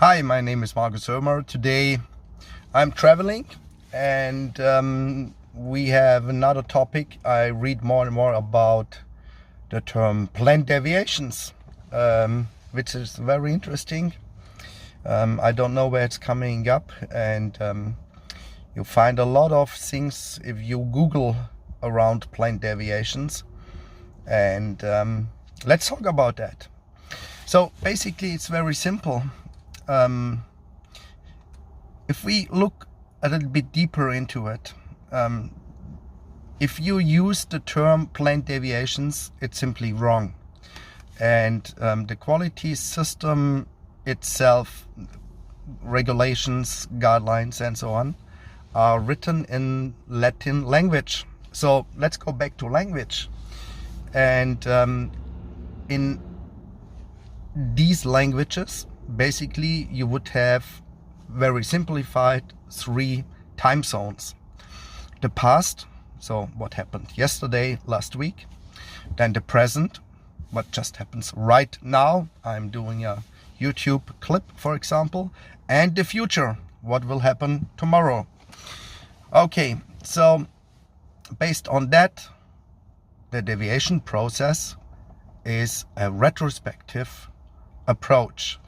Hi, my name is Markus Oehmer. Today I'm traveling and we have another topic. I read more and more about the term planned deviations, which is very interesting. I don't know where it's coming up, and you find a lot of things if you Google around planned deviations, and let's talk about that. So basically it's very simple. If we look a little bit deeper into it, if you use the term planned deviations, it's simply wrong. And the quality system itself, regulations, guidelines, and so on, are written in Latin language. So let's go back to language. And in these languages, basically you would have very simplified 3 time zones. The past, so what happened yesterday, last week. Then the present, what just happens right now. I'm doing a YouTube clip, for example. And the future, what will happen tomorrow. Okay, so based on that, the deviation process is a retrospective approach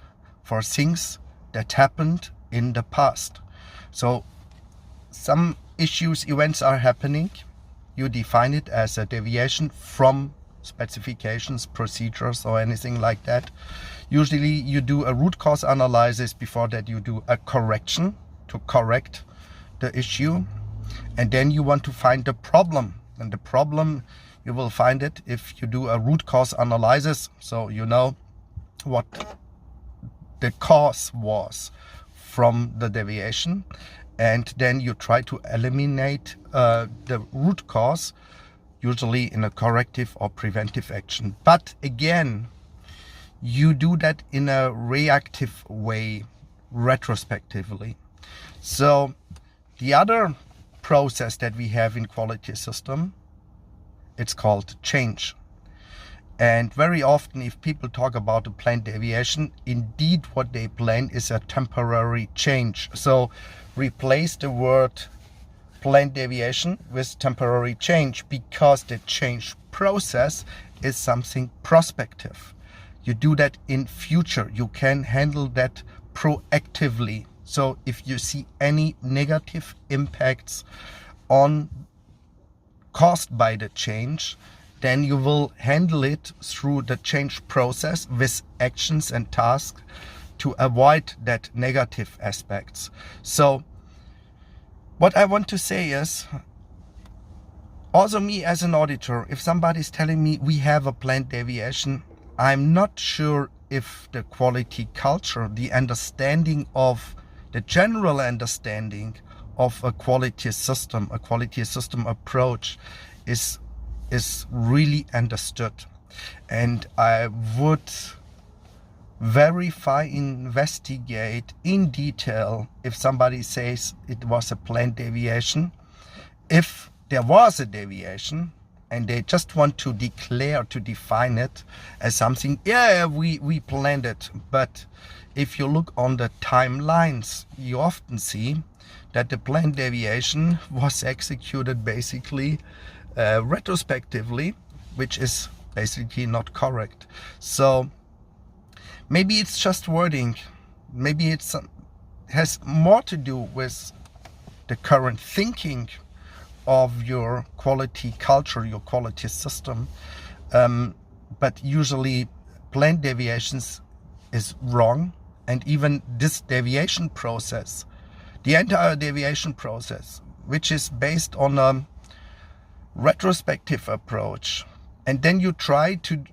for things that happened in the past. So some events are happening, you define it as a deviation from specifications, procedures, or anything like that. Usually you do a root cause analysis. Before that you do a correction to correct the issue, and then you want to find the problem. And the problem, you will find it if you do a root cause analysis, so you know what the cause was from the deviation, and then you try to eliminate the root cause, usually in a corrective or preventive action. But again, you do that in a reactive way, retrospectively. So the other process that we have in quality system, it's called change. And very often if people talk about a planned deviation, indeed what they plan is a temporary change. So replace the word planned deviation with temporary change, because the change process is something prospective. You do that in future. You can handle that proactively. So if you see any negative impacts caused by the change, then you will handle it through the change process with actions and tasks to avoid that negative aspects. So what I want to say is, also me as an auditor, if somebody's telling me we have a planned deviation, I'm not sure if the quality culture, the understanding of the general understanding of a quality system approach is really understood. And I would verify, investigate in detail if somebody says it was a planned deviation. If there was a deviation and they just want to define it as something, yeah, we planned it. But if you look on the timelines, you often see that the planned deviation was executed basically retrospectively, which is basically not correct. So maybe it's just wording, maybe it has more to do with the current thinking of your quality culture, your quality system, but usually planned deviations is wrong. And even this deviation process, the entire deviation process, which is based on a retrospective approach, and then you try to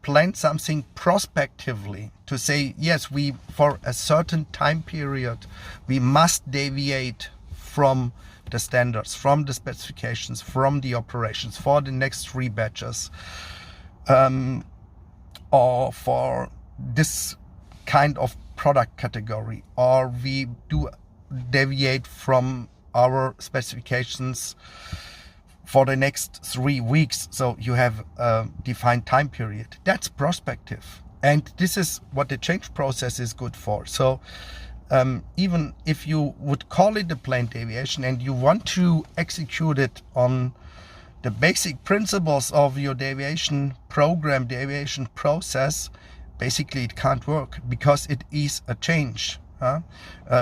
plan something prospectively, to say, yes, we, for a certain time period, we must deviate from the standards, from the specifications, from the operations for the next 3 batches, or for this kind of product category, or we do deviate from our specifications for the next 3 weeks. So you have a defined time period. That's prospective. And this is what the change process is good for. So even if you would call it a planned deviation and you want to execute it on the basic principles of your deviation program, deviation process, basically it can't work, because it is a change.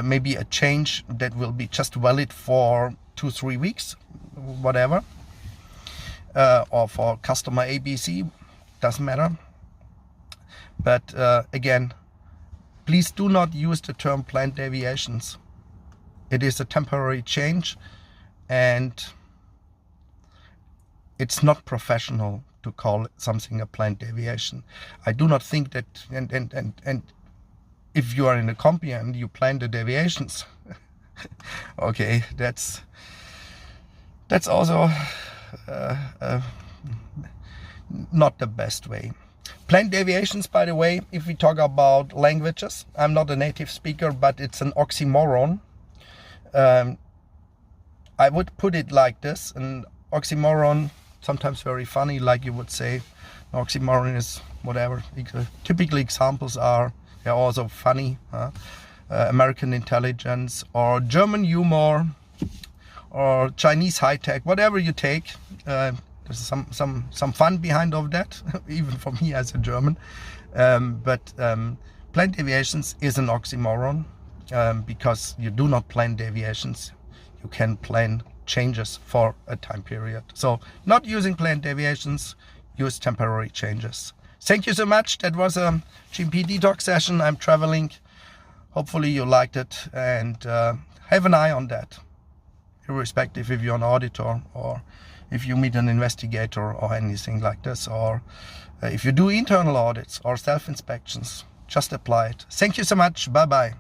Maybe a change that will be just valid for 2-3 weeks, whatever, or for customer ABC, doesn't matter. But again, please do not use the term planned deviations. It is a temporary change, and it's not professional to call something a planned deviation. I do not think that, and if you are in a company and you plan the deviations, okay, that's also not the best way. Planned deviations, by the way, if we talk about languages, I'm not a native speaker, but it's an oxymoron. I would put it like this: an oxymoron, sometimes very funny, like you would say. An oxymoron is whatever. Typical examples are, they're also funny. American intelligence, or German humor, or Chinese high tech, whatever you take. There's some fun behind of that, even for me as a German. But planned deviations is an oxymoron, because you do not plan deviations. You can plan changes for a time period. So not using planned deviations, use temporary changes. Thank you so much. That was a GMP Detox session. I'm traveling. Hopefully you liked it, and have an eye on that, irrespective if you're an auditor, or if you meet an investigator or anything like this, or if you do internal audits or self-inspections. Just apply it. Thank you so much. Bye-bye.